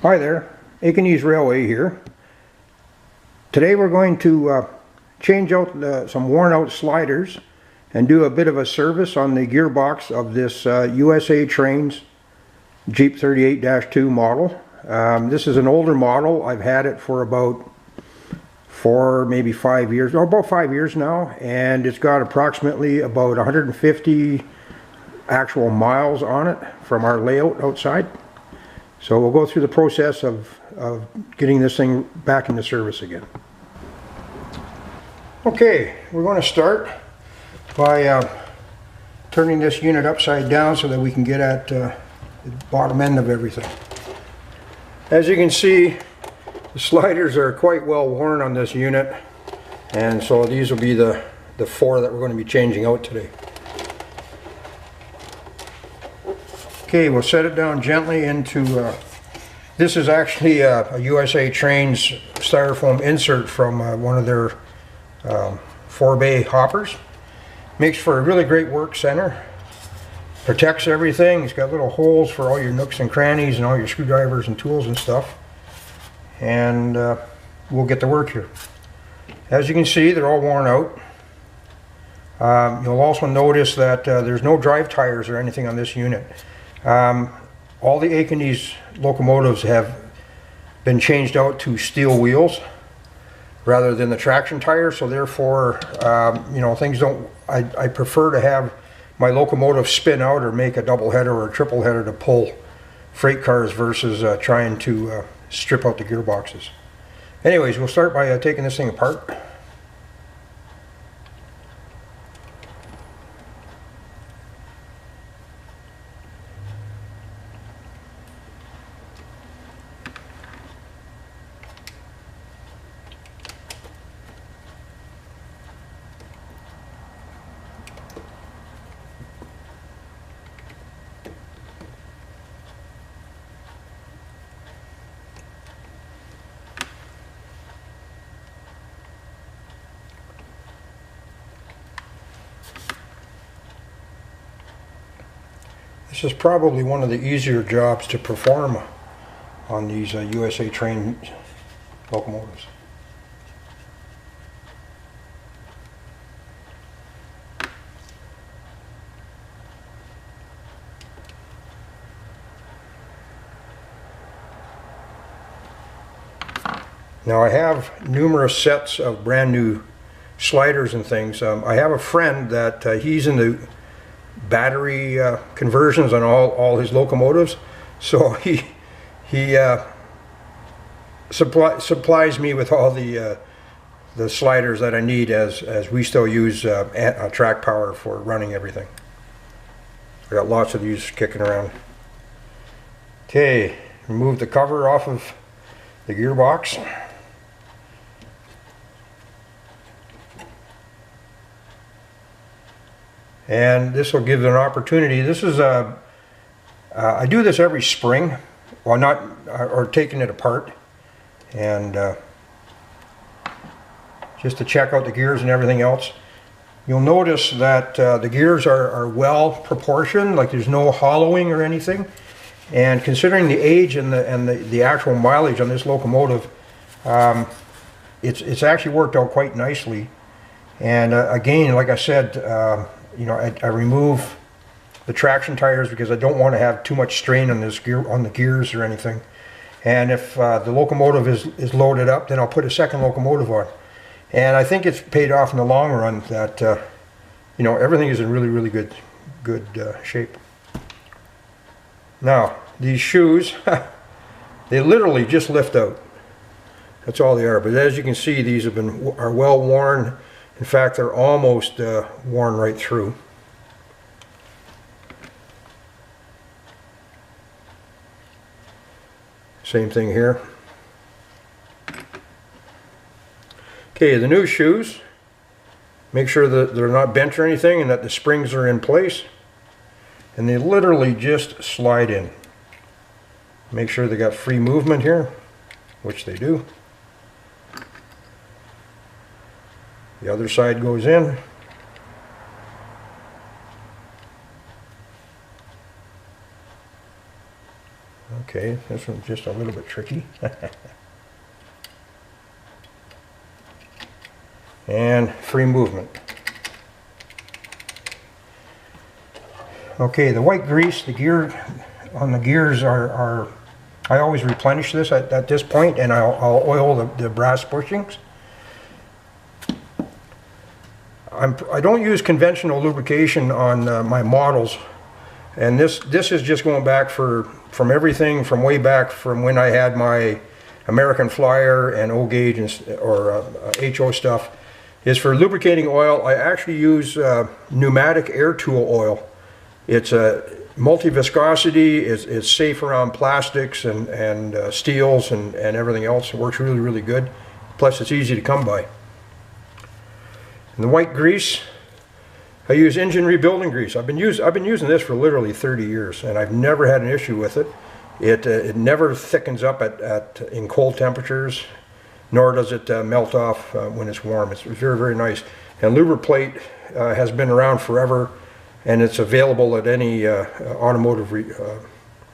Hi there, Aikenknees Railway here. Today we're going to change out some worn out sliders and do a bit of a service on the gearbox of this USA Trains Jeep 38-2 model. This is an older model. I've had it for about 4, maybe 5 years, or about 5 years now, and it's got approximately about 150 actual miles on it from our layout outside. So we'll go through the process of getting this thing back into service again. Okay, we're going to start by turning this unit upside down so that we can get at the bottom end of everything. As you can see, the sliders are quite well worn on this unit, and so these will be the 4 that we're going to be changing out today. Okay, we'll set it down gently into, this is actually a USA Trains styrofoam insert from one of their 4-bay hoppers. Makes for a really great work center. Protects everything. It's got little holes for all your nooks and crannies and all your screwdrivers and tools and stuff. And we'll get to work here. As you can see, they're all worn out. You'll also notice that there's no drive tires or anything on this unit. All the Aikenknees locomotives have been changed out to steel wheels rather than the traction tires, so therefore you know, things don't, I prefer to have my locomotive spin out or make a double header or a triple header to pull freight cars versus trying to strip out the gearboxes. Anyways, we'll start by taking this thing apart. This is probably one of the easier jobs to perform on these USA Train locomotives. Now I have numerous sets of brand new sliders and things. I have a friend that he's in the battery conversions on all his locomotives, so he supplies me with all the sliders that I need as we still use track power for running everything. I got lots of these kicking around. Okay, remove the cover off of the gearbox. And this will give it an opportunity. This is I do this every spring, well, not or taking it apart, and just to check out the gears and everything else. You'll notice that the gears are well proportioned, like there's no hollowing or anything. And considering the age and the actual mileage on this locomotive, it's actually worked out quite nicely. And again, like I said, you know, I remove the traction tires because I don't want to have too much strain on this the gears or anything. And if the locomotive is loaded up, then I'll put a second locomotive on. And I think it's paid off in the long run that you know, everything is in really good shape. Now these shoes, they literally just lift out. That's all they are. But as you can see, these are well worn. In fact, they're almost worn right through. Same thing here. Okay, the new shoes, make sure that they're not bent or anything and that the springs are in place. And they literally just slide in. Make sure they got free movement here, which they do. The other side goes in. Okay, this one's just a little bit tricky. And free movement. Okay, the white grease, the gear on the gears are I always replenish this at this point, and I'll oil the brass bushings. I don't use conventional lubrication on my models, and this is just going back from everything from way back from when I had my American Flyer and O-gauge or HO stuff. Is for lubricating oil, I actually use pneumatic air tool oil. It's a multi-viscosity, it's safe around plastics and steels and everything else. It works really, really good. Plus it's easy to come by. And the white grease, I use engine rebuilding grease. I've been using this for literally 30 years, and I've never had an issue with it. It never thickens up in cold temperatures, nor does it melt off when it's warm. It's very, very nice. And Lubriplate has been around forever, and it's available at any automotive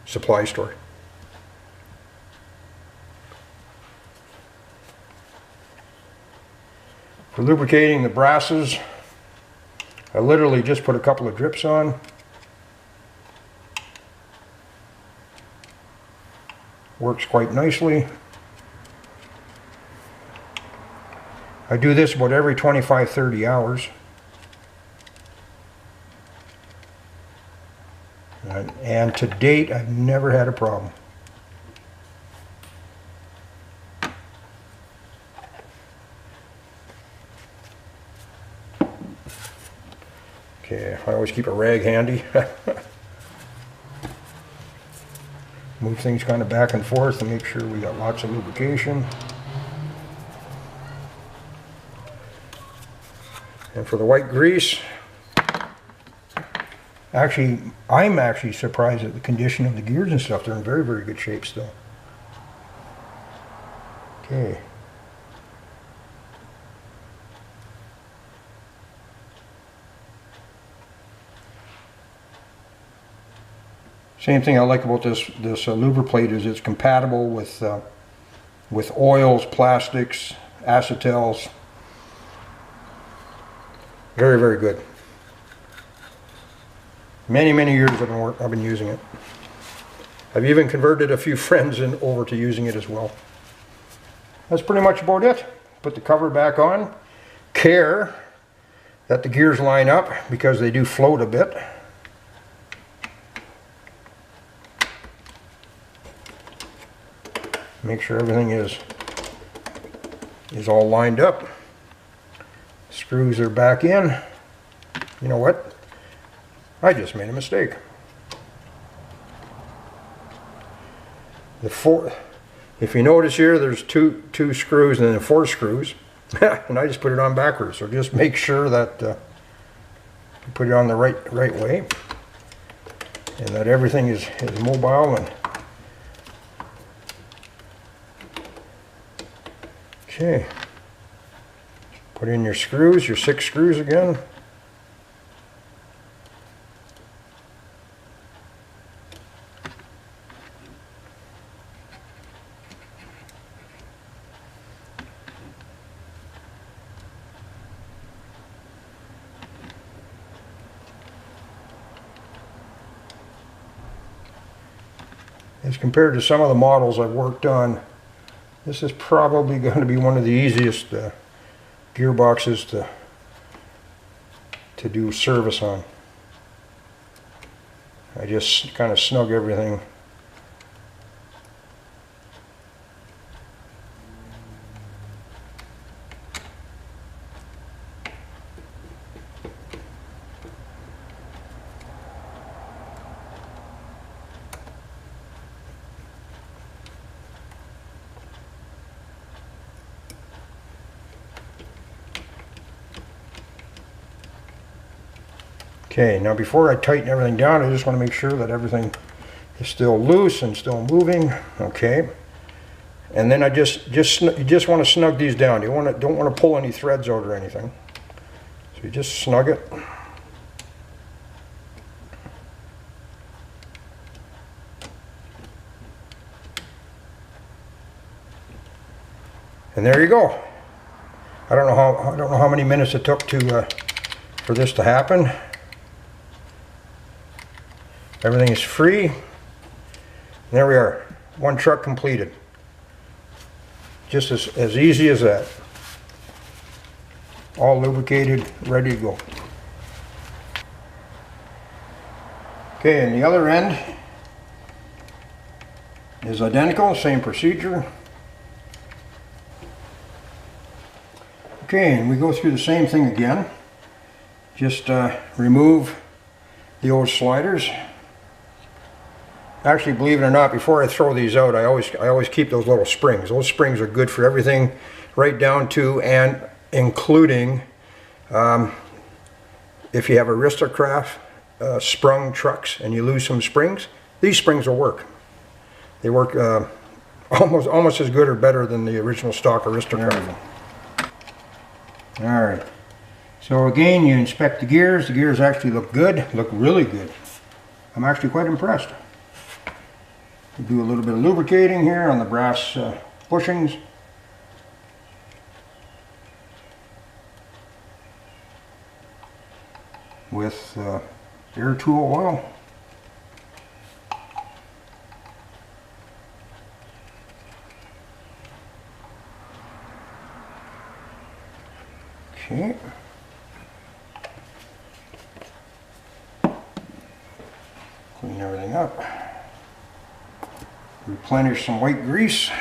supply store. For lubricating the brasses, I literally just put a couple of drips on. Works quite nicely. I do this about every 25-30 hours. And to date, I've never had a problem. Okay, I always keep a rag handy. Move things kind of back and forth to make sure we got lots of lubrication. And for the white grease, actually, I'm actually surprised at the condition of the gears and stuff. They're in very, very good shape still. Okay. Same thing I like about this Lubriplate is it's compatible with oils, plastics, acetals. Very, very good. Many, many years I've been using it. I've even converted a few friends over to using it as well. That's pretty much about it. Put the cover back on. Care that the gears line up because they do float a bit. Make sure everything is all lined up. Screws are back in. You know what? I just made a mistake. If you notice here, there's two screws and then 4 screws, and I just put it on backwards. So just make sure that you put it on the right way, and that everything is mobile. And okay, put in your screws, your 6 screws again. As compared to some of the models I've worked on, this is probably going to be one of the easiest gearboxes to do service on. I just kind of snug everything. Okay, now before I tighten everything down, I just want to make sure that everything is still loose and still moving. Okay, and then you just want to snug these down. You don't want to pull any threads out or anything. So you just snug it. And there you go. I don't know how many minutes it took to for this to happen. Everything is free. And there we are. One truck completed. Just as easy as that. All lubricated, ready to go. Okay, and the other end is identical, same procedure. Okay, and we go through the same thing again. Just remove the old sliders. Actually, believe it or not, before I throw these out, I always keep those little springs. Those springs are good for everything, right down to and including if you have Aristocraft sprung trucks and you lose some springs, these springs will work. They work almost as good or better than the original stock Aristocraft. Alright, so again, you inspect the gears. The gears actually look good, look really good. I'm actually quite impressed. We do a little bit of lubricating here on the brass bushings. With air tool oil. Okay. Clean everything up. Replenish some white grease.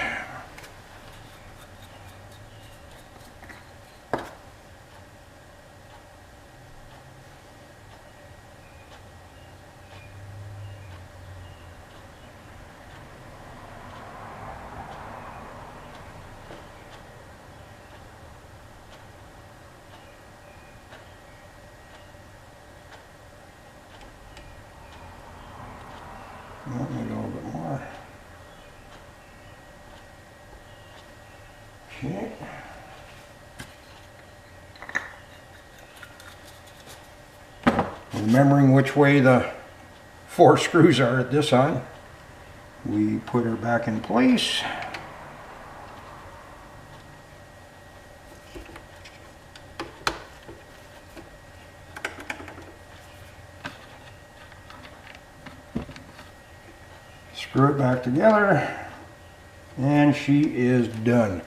Maybe a little bit more. Okay. Remembering which way the 4 screws are at this on, we put her back in place. Screw it back together, and she is done.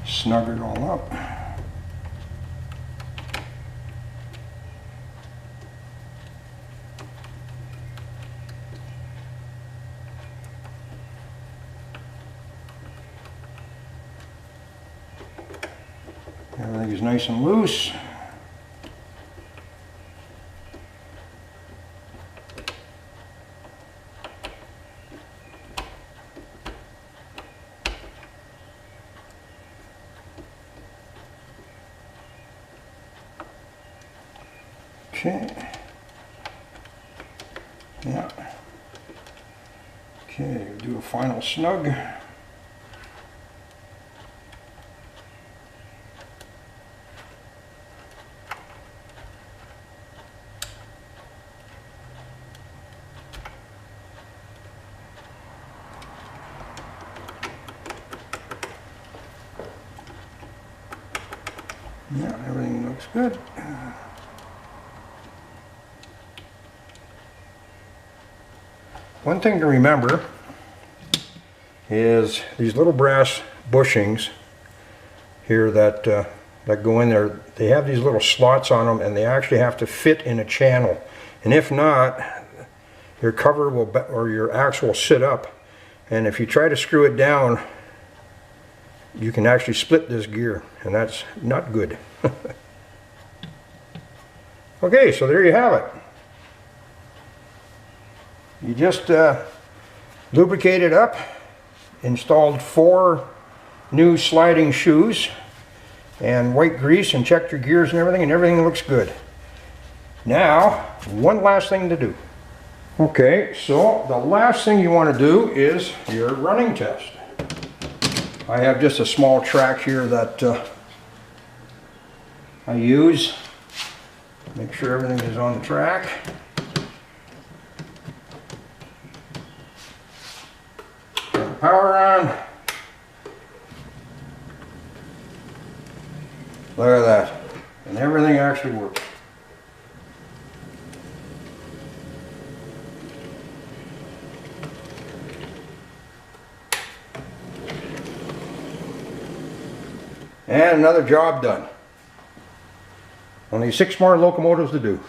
Snug it all up. Everything is nice and loose. Okay. Yeah. Okay, we'll do a final snug. Yeah, everything looks good. One thing to remember is these little brass bushings here that go in there, they have these little slots on them and they actually have to fit in a channel. And if not, your cover will, or your axle will sit up. And if you try to screw it down, you can actually split this gear, and that's not good. Okay, so there you have it. You just lubricated up, installed 4 new sliding shoes and white grease and checked your gears and everything looks good. Now, one last thing to do. Okay, so the last thing you want to do is your running test. I have just a small track here that I use. Make sure everything is on the track. Turn the power on. Look at that. And everything actually works. And another job done. Only 6 more locomotives to do.